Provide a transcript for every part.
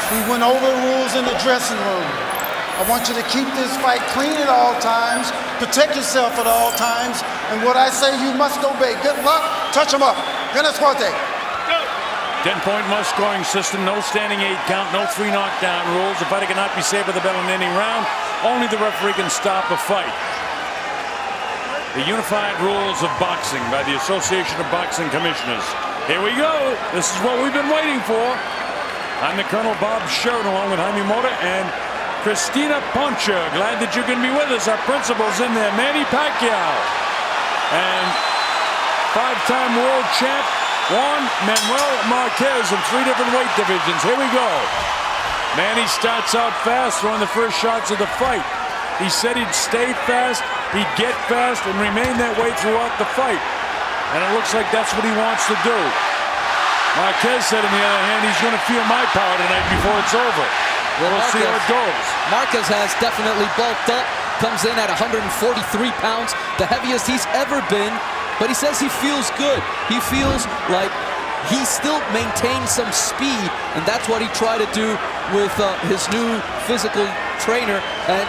We went over the rules in the dressing room. I want you to keep this fight clean at all times, protect yourself at all times, and what I say you must obey. Good luck, touch them up. Buenas suerte. 10-point must-scoring system, no standing 8 count, no 3 knockdown rules. The fighter cannot be saved with the bell in any round. Only the referee can stop a fight. The unified rules of boxing by the Association of Boxing Commissioners. Here we go. This is what we've been waiting for. I'm the Colonel Bob Sheridan along with Jaime Mota and Christina Poncha. Glad that you can be with us. Our principal's in there, Manny Pacquiao. And 5-time world champ, Juan Manuel Marquez in 3 different weight divisions. Here we go. Manny starts out fast, throwing the first shots of the fight. He said he'd stay fast, he'd get fast, and remain that way throughout the fight. And it looks like that's what he wants to do. Marquez said, on the other hand, he's going to feel my power tonight before it's over. We'll see how it goes. Marquez has definitely bulked up, comes in at 143 pounds, the heaviest he's ever been, but he says he feels good. He feels like he still maintains some speed, and that's what he tried to do with his new physical trainer. And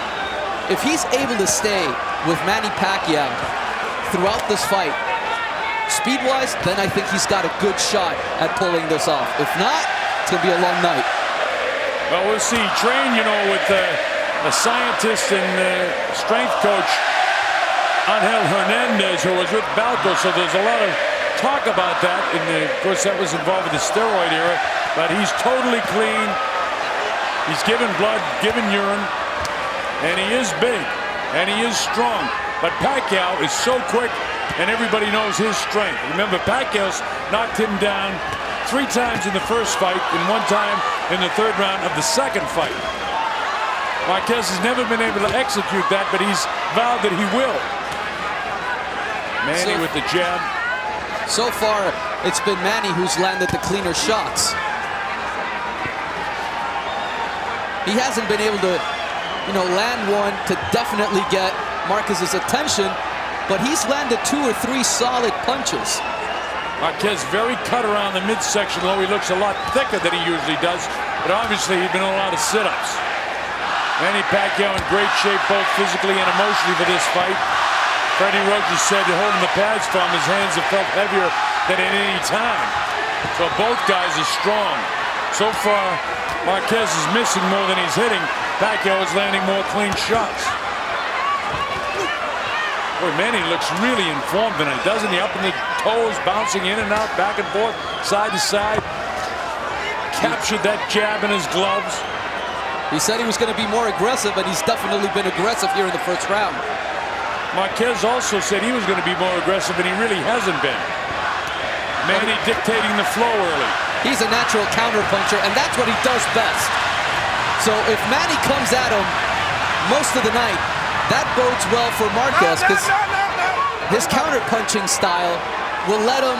if he's able to stay with Manny Pacquiao throughout this fight, speed-wise, then I think he's got a good shot at pulling this off. If not, it's going to be a long night. Well, we'll see. Trained, you know, with a scientist and strength coach, Angel Hernandez, who was with Balco, so there's a lot of talk about that. And of course, that was involved with the steroid era, but he's totally clean. He's given blood, given urine, and he is big, and he is strong. But Pacquiao is so quick, and everybody knows his strength. Remember, Pacquiao's knocked him down 3 times in the first fight and 1 time in the 3rd round of the 2nd fight. Marquez has never been able to execute that, but he's vowed that he will. Manny with the jab. So far, it's been Manny who's landed the cleaner shots. He hasn't been able to, land one to definitely get Marquez's attention, but he's landed 2 or 3 solid punches. Marquez very cut around the midsection, though he looks a lot thicker than he usually does, but obviously he's been in a lot of sit-ups. Manny Pacquiao in great shape both physically and emotionally for this fight. Freddie Roach said that holding the pads from his hands have felt heavier than at any time. So both guys are strong. So far, Marquez is missing more than he's hitting. Pacquiao is landing more clean shots. Boy, Manny looks really informed tonight, doesn't he? Up in the toes, bouncing in and out, back and forth, side to side. Captured that jab in his gloves. He said he was going to be more aggressive, and he's definitely been aggressive here in the 1st round. Marquez also said he was going to be more aggressive, and he really hasn't been. Manny dictating the flow early. He's a natural counterpuncher, and that's what he does best. So if Manny comes at him most of the night, that bodes well for Marquez, because his counterpunching style will let him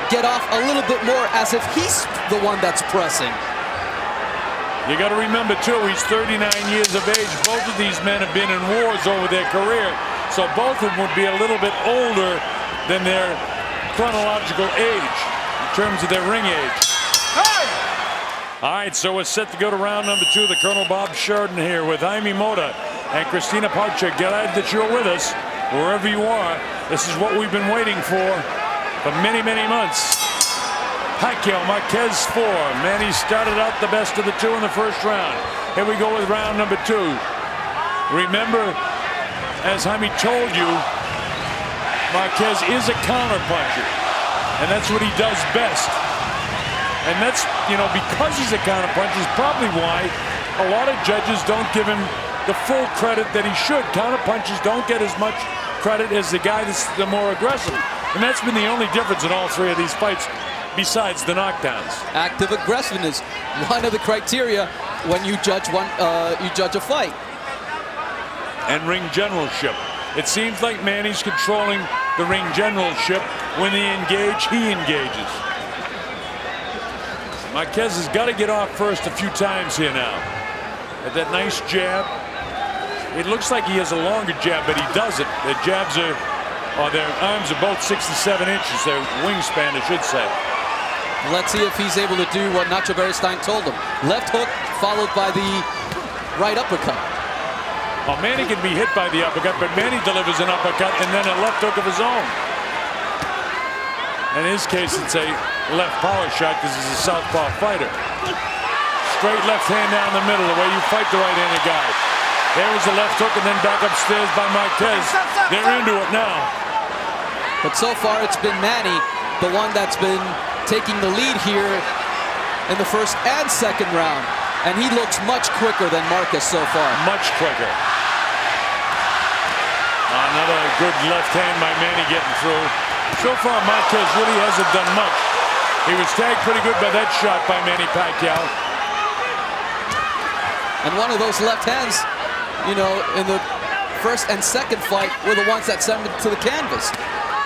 get off a little bit more as if he's the one that's pressing. You got to remember, too, he's 39 years of age. Both of these men have been in wars over their career, so both of them would be a little bit older than their chronological age in terms of their ring age. Hey! All right, so we're set to go to round number 2. The Colonel Bob Sheridan here with Jaime Mota and Christina Poncha. Glad that you're with us wherever you are. This is what we've been waiting for many, many months. Pacquiao, Marquez 4. Manny started out the best of the 2 in the 1st round. Here we go with round number 2. Remember, as Jaime told you, Marquez is a counterpuncher, and that's what he does best. And that's, because he's a counterpuncher is probably why a lot of judges don't give him the full credit that he should. Counterpunchers don't get as much credit as the guy that's the more aggressive. And that's been the only difference in all 3 of these fights, besides the knockdowns. Active aggressiveness, one of the criteria when you judge a fight. And ring generalship. It seems like Manny's controlling the ring generalship. When they engage, he engages. Marquez has got to get off first a few times here now. At that nice jab. It looks like he has a longer jab, but he doesn't. Their jabs are, their arms are both 67 inches. Their wingspan, I should say. Let's see if he's able to do what Nacho Beristain told him. Left hook, followed by the right uppercut. Well, Manny can be hit by the uppercut, but Manny delivers an uppercut and then a left hook of his own. In his case, it's a left power shot because he's a southpaw fighter. Straight left hand down the middle, the way you fight the right-handed guy. There was the left hook and then back upstairs by Marquez. They're into it now. But so far, it's been Manny, the one that's been taking the lead here in the first and second round. And he looks much quicker than Marquez so far. Much quicker. Another good left hand by Manny getting through. So far, Marquez really hasn't done much. He was tagged pretty good by that shot by Manny Pacquiao. And one of those left hands, you know, in the first and second fight were the ones that sent him to the canvas.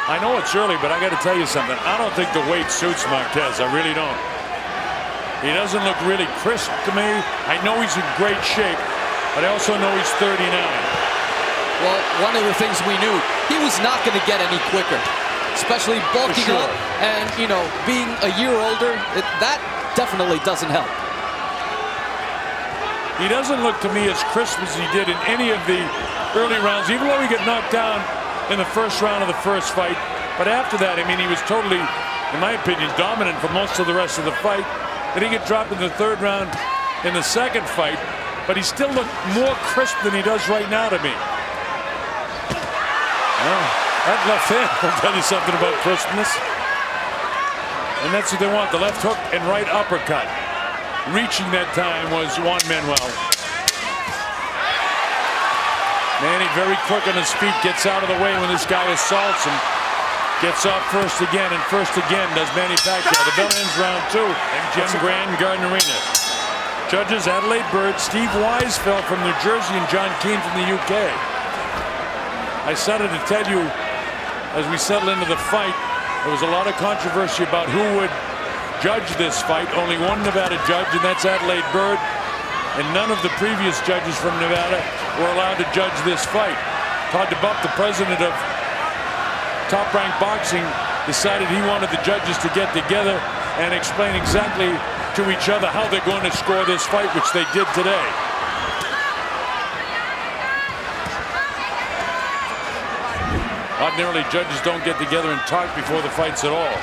I know it's early, but I got to tell you something. I don't think the weight suits Marquez. I really don't. He doesn't look really crisp to me. I know he's in great shape, but I also know he's 39. Well, one of the things we knew, he was not going to get any quicker, especially bulking up and, you know, being a year older. That definitely doesn't help. He doesn't look to me as crisp as he did in any of the early rounds, even though he got knocked down in the first round of the first fight. But after that, I mean, he was totally, in my opinion, dominant for most of the rest of the fight. Then he get dropped in the third round in the second fight, but he still looked more crisp than he does right now to me. Well, that left hand will tell you something about crispness. And that's what they want, the left hook and right uppercut. Reaching that time was Juan Manuel. Manny very quick on his feet, gets out of the way when this guy assaults him. Gets off first again, and first again does Manny Pacquiao. The bell ends round 2 in Jim Grand Garden Arena. Judges Adelaide Bird, Steve Weisfeld from New Jersey, and John Keane from the UK. I started to tell you, as we settle into the fight, there was a lot of controversy about who would judge this fight. Only one Nevada judge, and that's Adelaide Bird. And none of the previous judges from Nevada were allowed to judge this fight. Todd DeBuff, the president of Top Rank Boxing, decided he wanted the judges to get together and explain exactly to each other how they're going to score this fight, which they did today. Ordinarily, judges don't get together and talk before the fights at all.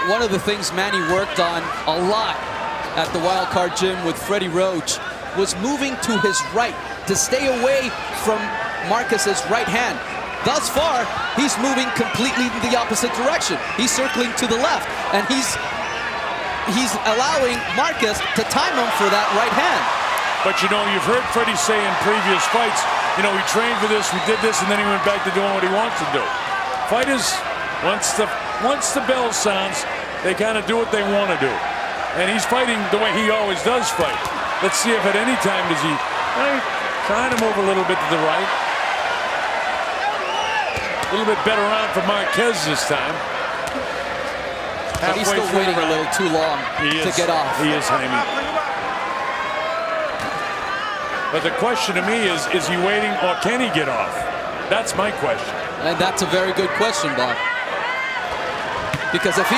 One of the things Manny worked on a lot at the Wild Card Gym with Freddie Roach was moving to his right to stay away from Marquez's right hand. Thus far, he's moving completely in the opposite direction. He's circling to the left, and he's allowing Marquez to time him for that right hand. But you know, you've heard Freddie say in previous fights, you know, we trained for this, we did this, and then he went back to doing what he wants to do. Fighters, once the bell sounds, they kind of do what they want to do. And he's fighting the way he always does fight. Let's see if at any time does he trying to move a little bit to the right. A little bit better round for Marquez this time. But he's still waiting a little too long to get off. He is, Jaime. But the question to me is he waiting or can he get off? That's my question. And that's a very good question, Bob. Because if he...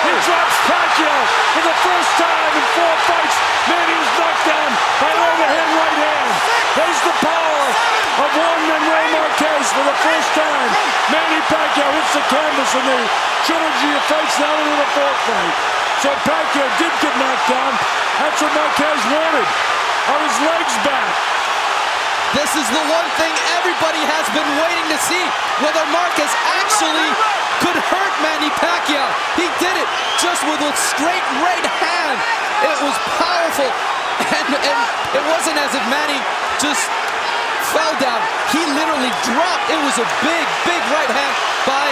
He drops Pacquiao for the first time in 4 fights. Manny is knocked down by an overhand right hand. There's the power of Juan Manuel Marquez for the first time. Manny Pacquiao hits the canvas in the trilogy of fights now into the 4th fight. So Pacquiao did get knocked down. That's what Marquez wanted. Are his legs back? This is the one thing everybody has been waiting to see, whether Marquez actually could hurt Manny Pacquiao. He did it just with a straight right hand. It was powerful, and it wasn't as if Manny just fell down. He literally dropped. It was a big, big right hand by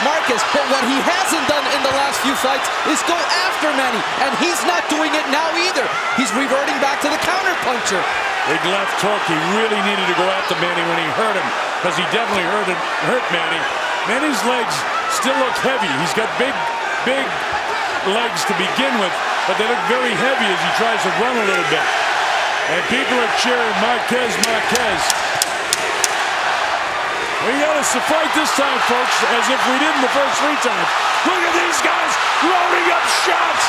Marquez. But what he hasn't done in the last few fights is go after Manny, and he's not doing it now either. He's reverting back to the counterpuncher. Big left hook. He really needed to go after Manny when he hurt him, because he definitely hurt Manny. Manny's legs still look heavy. He's got big legs to begin with, but they look very heavy as he tries to run a little bit. And people are cheering Marquez, Marquez. We got us to fight this time, folks, as if we didn't the first 3 times. Look at these guys loading up shots.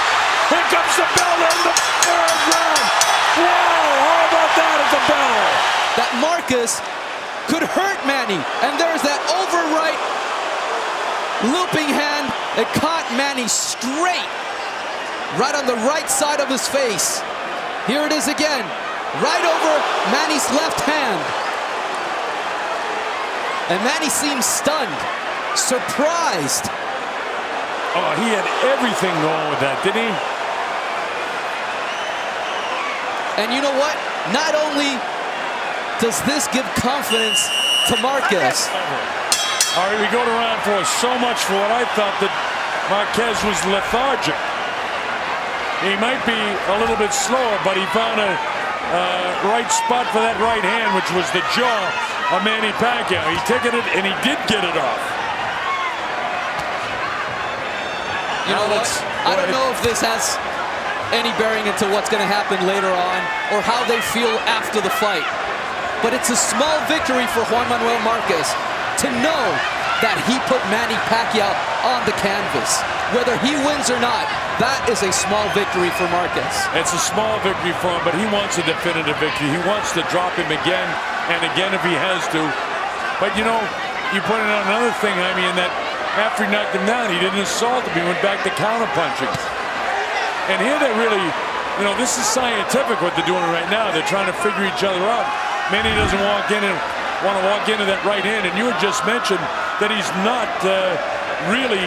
Here comes the bell in the 3rd round. Marquez could hurt Manny. And there's that overright looping hand that caught Manny straight, right on the right side of his face. Here it is again, right over Manny's left hand. And Manny seems stunned, surprised. Oh, he had everything going with that, didn't he? And you know what? Not only does this give confidence to Marquez. All right, we go to round 4. So much for what I thought that Marquez was lethargic. He might be a little bit slower, but he found a right spot for that right hand, which was the jaw of Manny Pacquiao. He ticketed it, and he did get it off. You know what? I don't know if this has any bearing into what's going to happen later on or how they feel after the fight. But it's a small victory for Juan Manuel Marquez to know that he put Manny Pacquiao on the canvas. Whether he wins or not, that is a small victory for Marquez. It's a small victory for him, but he wants a definitive victory. He wants to drop him again and again if he has to. But, you know, you pointed out another thing, I mean, that after he knocked him down, he didn't assault him. He went back to counterpunching. And here they really, you know, this is scientific what they're doing right now. They're trying to figure each other out. Manny doesn't want to walk into that right hand, and you had just mentioned that he's not really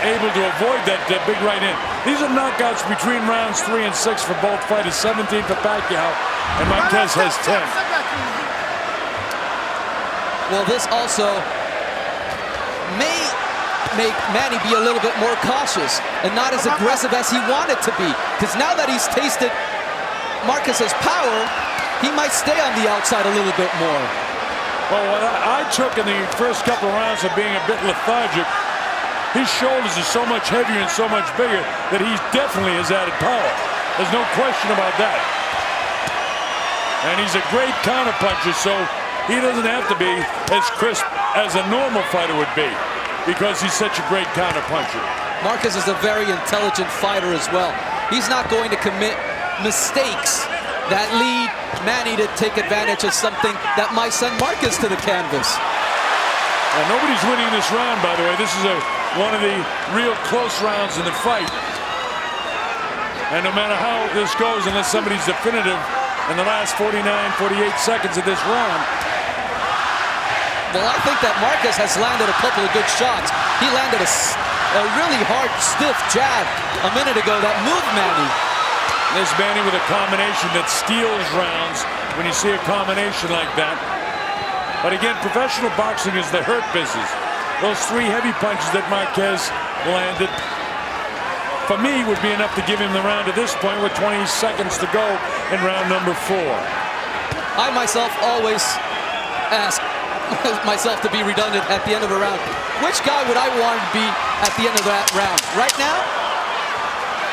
able to avoid that big right hand. These are knockouts between rounds 3 and 6 for both fighters. 17 for Pacquiao, and Marquez has 10. Well, this also may make Manny be a little bit more cautious and not as aggressive as he wanted to be. Because now that he's tasted Marquez's power, he might stay on the outside a little bit more. Well, what I took in the first couple of rounds of being a bit lethargic, his shoulders are so much heavier and so much bigger that he definitely has added power. There's no question about that. And he's a great counterpuncher, so he doesn't have to be as crisp as a normal fighter would be because he's such a great counterpuncher. Marquez is a very intelligent fighter as well. He's not going to commit mistakes that lead Manny to take advantage of something that might send Marquez to the canvas. And nobody's winning this round, by the way. This is one of the real close rounds in the fight. And no matter how this goes, unless somebody's definitive in the last 49, 48 seconds of this round. Well, I think that Marquez has landed a couple of good shots. He landed a really hard, stiff jab a minute ago that moved Manny. There's Manny with a combination that steals rounds when you see a combination like that. But again, professional boxing is the hurt business. Those 3 heavy punches that Marquez landed, for me, would be enough to give him the round at this point with 20 seconds to go in round number 4. I myself always ask myself to be redundant at the end of a round. Which guy would I want to be at the end of that round? Right now,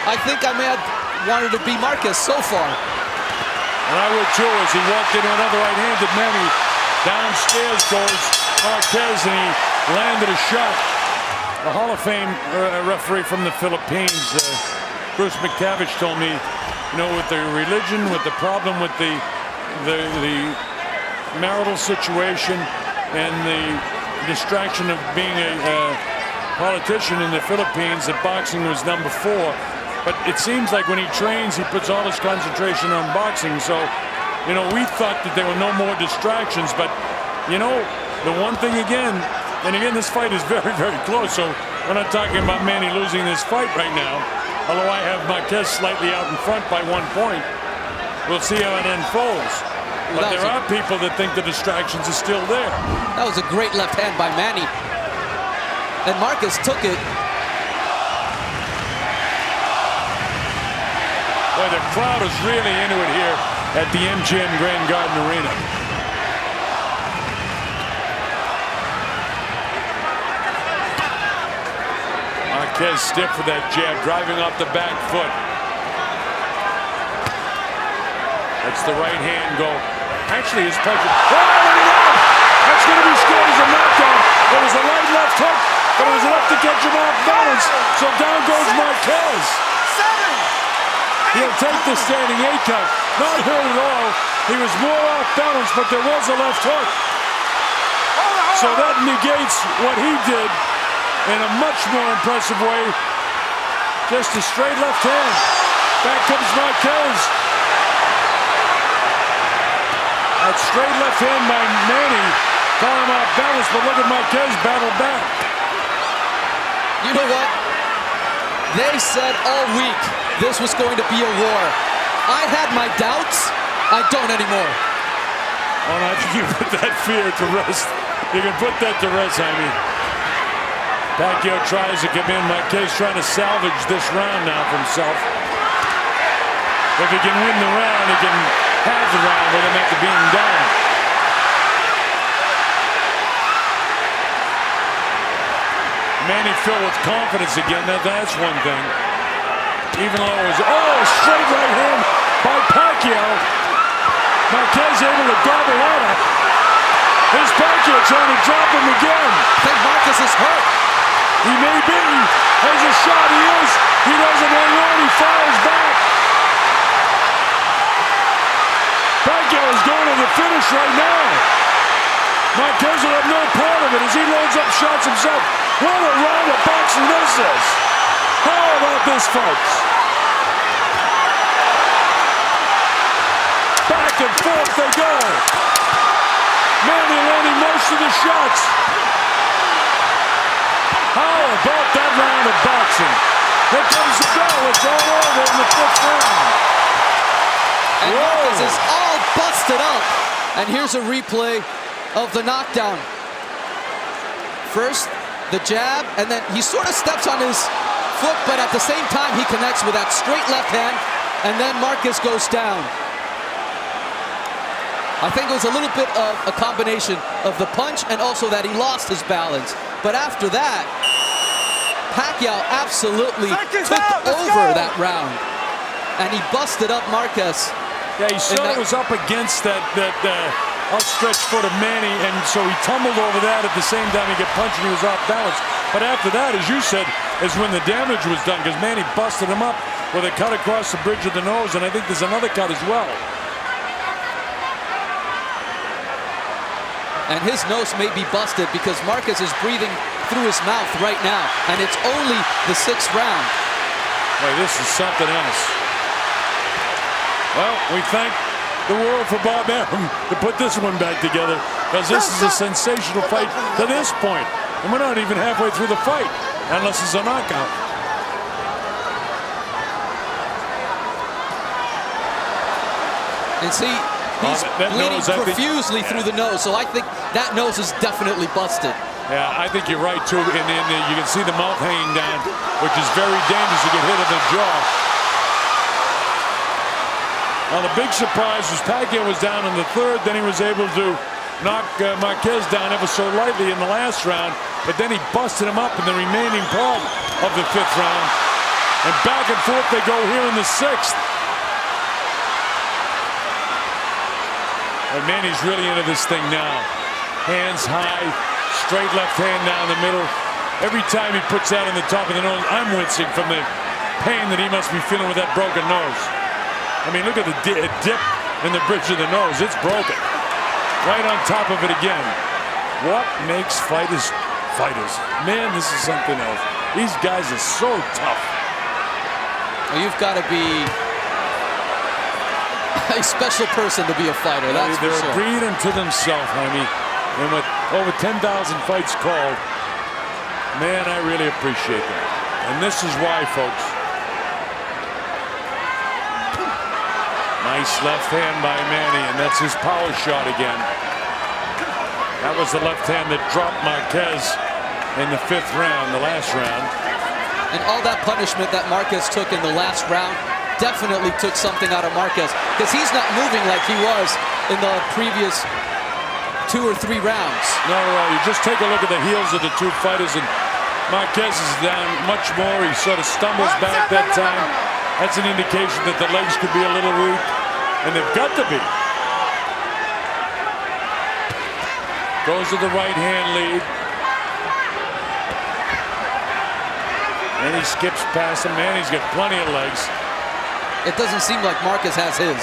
I think I may have wanted to be Marquez so far. And I would too, as he walked into another right-handed Manny. Downstairs goes Marquez, and he landed a shot. The Hall of Fame referee from the Philippines, Bruce McTavish, told me, you know, with the religion, with the problem with the marital situation and the distraction of being a politician in the Philippines, that boxing was number 4. But it seems like when he trains, he puts all his concentration on boxing. So, you know, we thought that there were no more distractions. But, you know, the one thing again, and again, this fight is very, very close. So we're not talking about Manny losing this fight right now. Although I have Marquez slightly out in front by 1 point. We'll see how it unfolds. But there are people that think the distractions are still there. That was a great left hand by Manny. And Marquez took it. Boy, the crowd is really into it here at the MGM Grand Garden Arena. Marquez stiff with that jab, driving off the back foot. That's the right hand go. Actually, his punch. Oh, that's going to be scored as a knockdown. There was a right left hook, but it was enough to catch him off balance. So down goes Marquez. He'll take the standing 8 count. not hurt at all. He was more off balance, but there was a left hook. So that negates what he did in a much more impressive way. Just a straight left hand. Back comes Marquez. That straight left hand by Manny caught him off balance, but look at Marquez battle back. You know what? They said all week this was going to be a war. I had my doubts. I don't anymore. Well, I think you put that fear to rest. You can put that to rest, Jaime. Pacquiao tries to come in. Marquez trying to salvage this round now for himself. If he can win the round, he can have the round with him after being down. Manny filled with confidence again. Now that's one thing. Even though it was, straight right hand by Pacquiao. Marquez able to gobble that up. Here's Pacquiao trying to drop him again. I think Marquez is hurt. He may be. There's a shot. He is. He doesn't hang on. He fires back. Pacquiao is going to the finish right now. Marquez will have no part of it as he loads up shots himself. What a round of boxing this is. How about this, folks? Back and forth they go. Manny landing most of the shots. How about that round of boxing? Here comes the bell. It's all over in the fifth round. And Marquez is all busted up. And here's a replay of the knockdown. First, the jab, and then he sort of steps on his foot, but at the same time, he connects with that straight left hand, and then Marquez goes down. I think it was a little bit of a combination of the punch and also that he lost his balance. But after that, Pacquiao absolutely took over that round, and he busted up Marquez. Yeah, he sort of was up against that outstretched foot of Manny, and so he tumbled over that. At the same time, he got punched and he was off balance. But after that, as you said, is when the damage was done, because Manny busted him up with a cut across the bridge of the nose, and I think there's another cut as well. And his nose may be busted because Marquez is breathing through his mouth right now, and it's only the 6th round. Boy, this is something else. Well, we thank the world for Bob Arum to put this one back together, because this is a sensational fight to this point. And we're not even halfway through the fight, unless it's a knockout. And see, he's bleeding nose, profusely through the nose, so I think that nose is definitely busted. Yeah, I think you're right, too. And you can see the mouth hanging down, which is very dangerous to get hit in the jaw. Now, the big surprise was Pacquiao was down in the 3rd. Then he was able to knock Marquez down ever so lightly in the last round. But then he busted him up in the remaining part of the 5th round. And back and forth they go here in the 6th. And Manny's really into this thing now. Hands high, straight left hand down the middle. Every time he puts that in the top of the nose, I'm wincing from the pain that he must be feeling with that broken nose. I mean, look at the dip in the bridge of the nose. It's broken. Right on top of it again. What makes fighters fighters? Man, this is something else. These guys are so tough. Well, you've got to be a special person to be a fighter, that's for sure. They're a breed unto themselves, Jaime. And with over 10,000 fights called, man, I really appreciate that. And this is why, folks. Nice left hand by Manny, and that's his power shot again. That was the left hand that dropped Marquez in the 5th round, the last round. And all that punishment that Marquez took in the last round definitely took something out of Marquez, because he's not moving like he was in the previous 2 or 3 rounds. No, you just take a look at the heels of the two fighters, and Marquez is down much more. He sort of stumbles back that time. That's an indication that the legs could be a little weak, and they've got to be. Goes to the right hand lead. And he skips past him. Man, he's got plenty of legs. It doesn't seem like Marquez has his.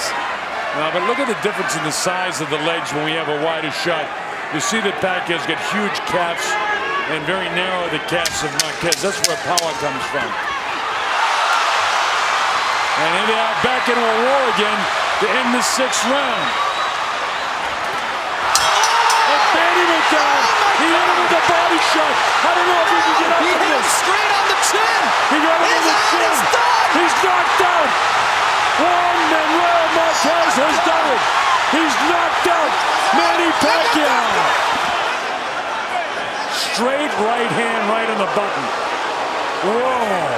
No, but look at the difference in the size of the legs when we have a wider shot. You see that Pacquiao's got huge calves and very narrow the calves of Marquez. That's where power comes from. And here they are back into a war again to end the 6th round. And Manny went down. He hit him with a body shot. I don't know if he can get up. He hit him straight on the chin. He got him in the chin. He's knocked out. Juan Manuel Marquez has done it. He's knocked out Manny Pacquiao. Straight right hand right on the button. Whoa.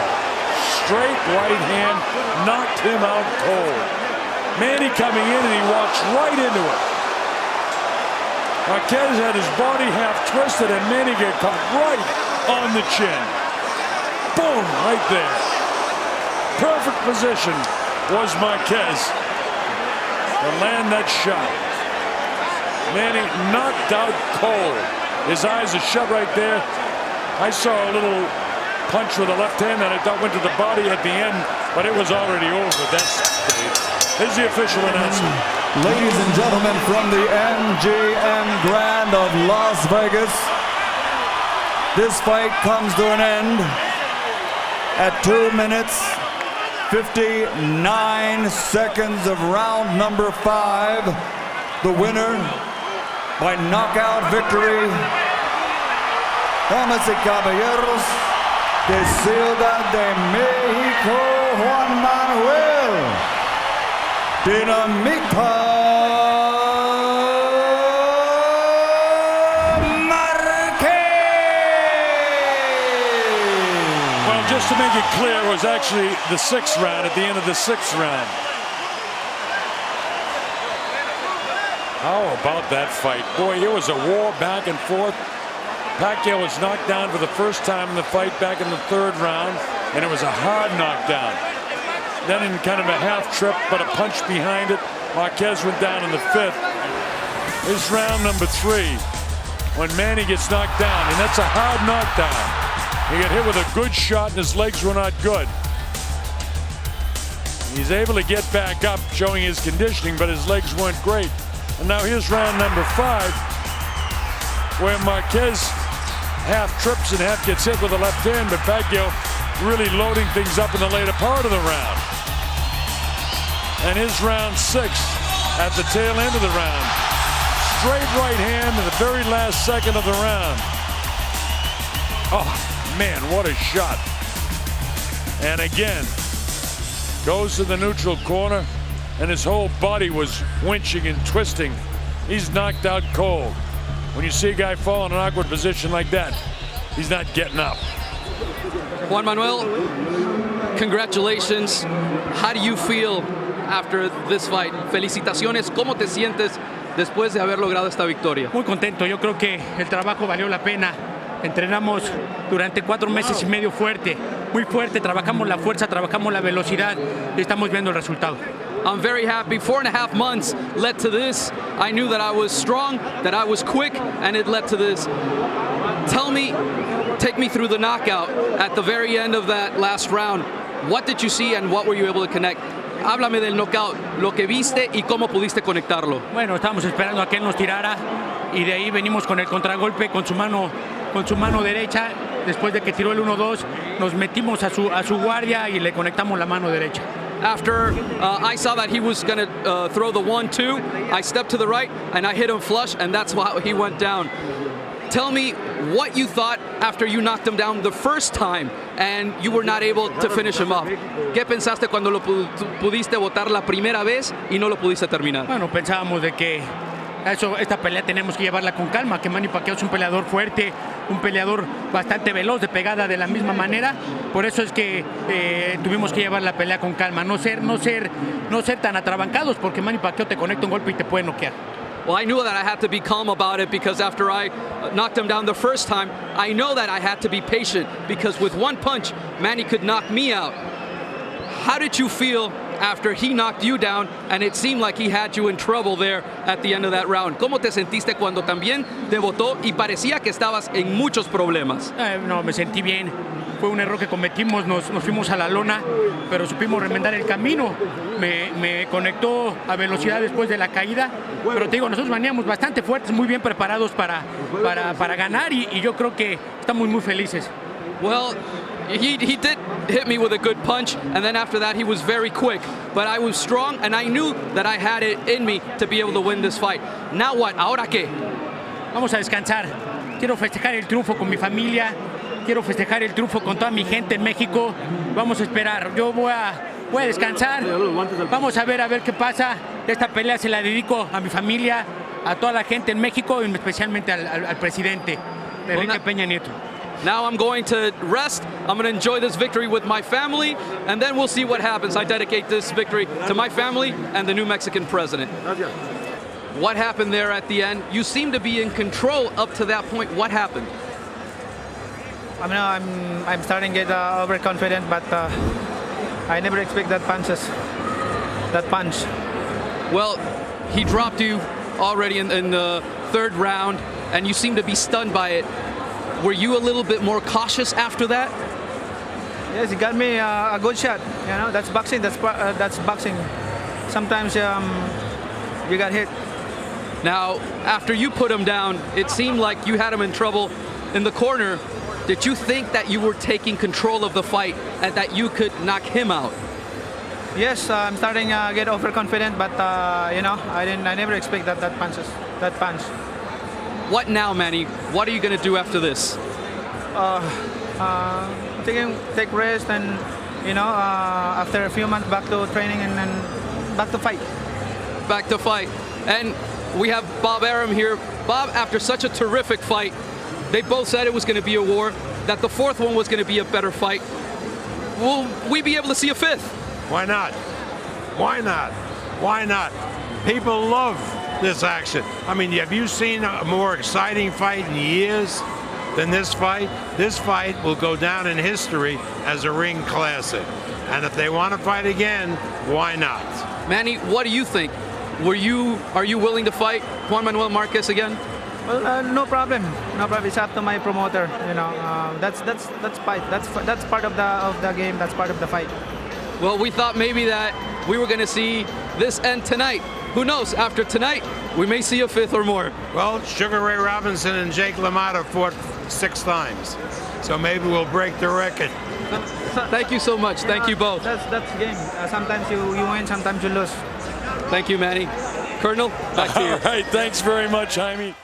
Straight right hand knocked him out cold. Manny coming in and he walks right into it. Marquez had his body half twisted and Manny got caught right on the chin. Boom, right there. Perfect position was Marquez to land that shot. Manny knocked out cold. His eyes are shut right there. I saw a little punch with the left hand that I thought went to the body at the end, but it was already over. Here's the official announcement. Ladies and gentlemen, from the MGM Grand of Las Vegas, this fight comes to an end at 2 minutes, 59 seconds of round number 5. The winner by knockout victory, damas y caballeros, de Ciudad de México, Juan Manuel Dinamita Marquez. Well, just to make it clear, it was actually the 6th round at the end of the 6th round. How about that fight? Boy, it was a war back and forth. Pacquiao was knocked down for the first time in the fight back in the 3rd round, and it was a hard knockdown. Then in kind of a half trip, but a punch behind it, Marquez went down in the 5th. This round number 3, when Manny gets knocked down, and that's a hard knockdown. He got hit with a good shot, and his legs were not good. He's able to get back up, showing his conditioning, but his legs weren't great. And now here's round number 5, where Marquez half trips and half gets hit with the left hand, but Pacquiao really loading things up in the later part of the round. And his round 6 at the tail end of the round. Straight right hand in the very last second of the round. Oh, man, what a shot. And again, goes to the neutral corner, and his whole body was winching and twisting. He's knocked out cold. When you see a guy fall in an awkward position like that, he's not getting up. Juan Manuel, congratulations. How do you feel after this fight? Felicitaciones. ¿Cómo te sientes después de haber logrado esta victoria? Muy contento. Yo creo que el trabajo valió la pena. Entrenamos durante 4 meses y medio fuerte, muy fuerte. Trabajamos la fuerza, trabajamos la velocidad y estamos viendo el resultado. I'm very happy. 4.5 months led to this. I knew that I was strong, that I was quick, and it led to this. Tell me, take me through the knockout at the very end of that last round. What did you see and what were you able to connect? Háblame del knockout, lo que viste y cómo pudiste conectarlo. Bueno, estábamos esperando a que él nos tirara y de ahí venimos con el contragolpe con su mano derecha. Después de que tiró el 1-2, nos metimos a su guardia y le conectamos la mano derecha. After I saw that he was going to throw the 1-2, I stepped to the right and I hit him flush, and that's how he went down. Tell me what you thought after you knocked him down the first time and you were not able to finish him up. ¿Qué pensaste cuando lo pudiste botar la primera vez y no lo pudiste terminar? Bueno, pensábamos de que esta pelea tenemos que llevarla con calma, que Manny Pacquiao es un peleador fuerte, un peleador bastante veloz, de pegada de la misma manera. Por eso es que tuvimos que llevar la pelea con calma, no ser tan atrabancados, porque Manny Pacquiao te conecta un golpe y te puede noquear. Well, I knew that I had to be calm about it because after I knocked him down the first time, I know that I had to be patient because with one punch, Manny could knock me out. How did you feel after he knocked you down and it seemed like he had you in trouble there at the end of that round? ¿Cómo te sentiste cuando también te botó y parecía que estabas en muchos problemas? No, me sentí bien. fue un error que cometimos, nos fuimos a la lona, pero supimos remendar el camino. Me conectó a velocidad después de la caída, pero te digo, nosotros veníamos bastante fuertes, muy bien preparados para ganar y yo creo que estamos muy felices. Well, he did hit me with a good punch, and then after that he was very quick. But I was strong, and I knew that I had it in me to be able to win this fight. Now what? ¿Ahora qué? Vamos a descansar. Quiero festejar el triunfo con mi familia, quiero festejar el triunfo con toda mi gente en México. Vamos a esperar. Yo voy a descansar. Vamos a ver qué pasa. Esta pelea se la dedico a mi familia, a toda la gente en México y especialmente al presidente Enrique Peña Nieto. Now I'm going to rest. I'm going to enjoy this victory with my family, and then we'll see what happens. I dedicate this victory to my family and the new Mexican president. What happened there at the end? You seem to be in control up to that point. What happened? I mean, I'm starting to get overconfident, but I never expect that punch. Well, he dropped you already in the third round, and you seem to be stunned by it. Were you a little bit more cautious after that? Yes, he got me a good shot. You know, that's boxing. That's boxing. Sometimes you got hit. Now, after you put him down, it seemed like you had him in trouble in the corner. Did you think that you were taking control of the fight and that you could knock him out? Yes, I'm starting to get overconfident, but you know, I never expect that punch. What now, Manny? What are you going to do after this? Take rest and, you know, after a few months back to training and then back to fight. Back to fight. And we have Bob Arum here. Bob, after such a terrific fight, they both said it was going to be a war, that the fourth one was going to be a better fight. Will we be able to see a fifth? Why not? Why not? Why not? People love this action. I mean, have you seen a more exciting fight in years than this fight? This fight will go down in history as a ring classic. And if they want to fight again, why not? Manny, what do you think? Are you willing to fight Juan Manuel Marquez again? Well, no problem. No problem. It's up to my promoter. You know, that's fight. That's part of the game. That's part of the fight. Well, we thought maybe that we were going to see this end tonight. Who knows? After tonight, we may see a fifth or more. Well, Sugar Ray Robinson and Jake LaMotta fought 6 times, so maybe we'll break the record. Thank you so much. Thank you both. That's the game. Sometimes you win, sometimes you lose. Thank you, Manny. Colonel, back to you. All right, thanks very much, Jaime.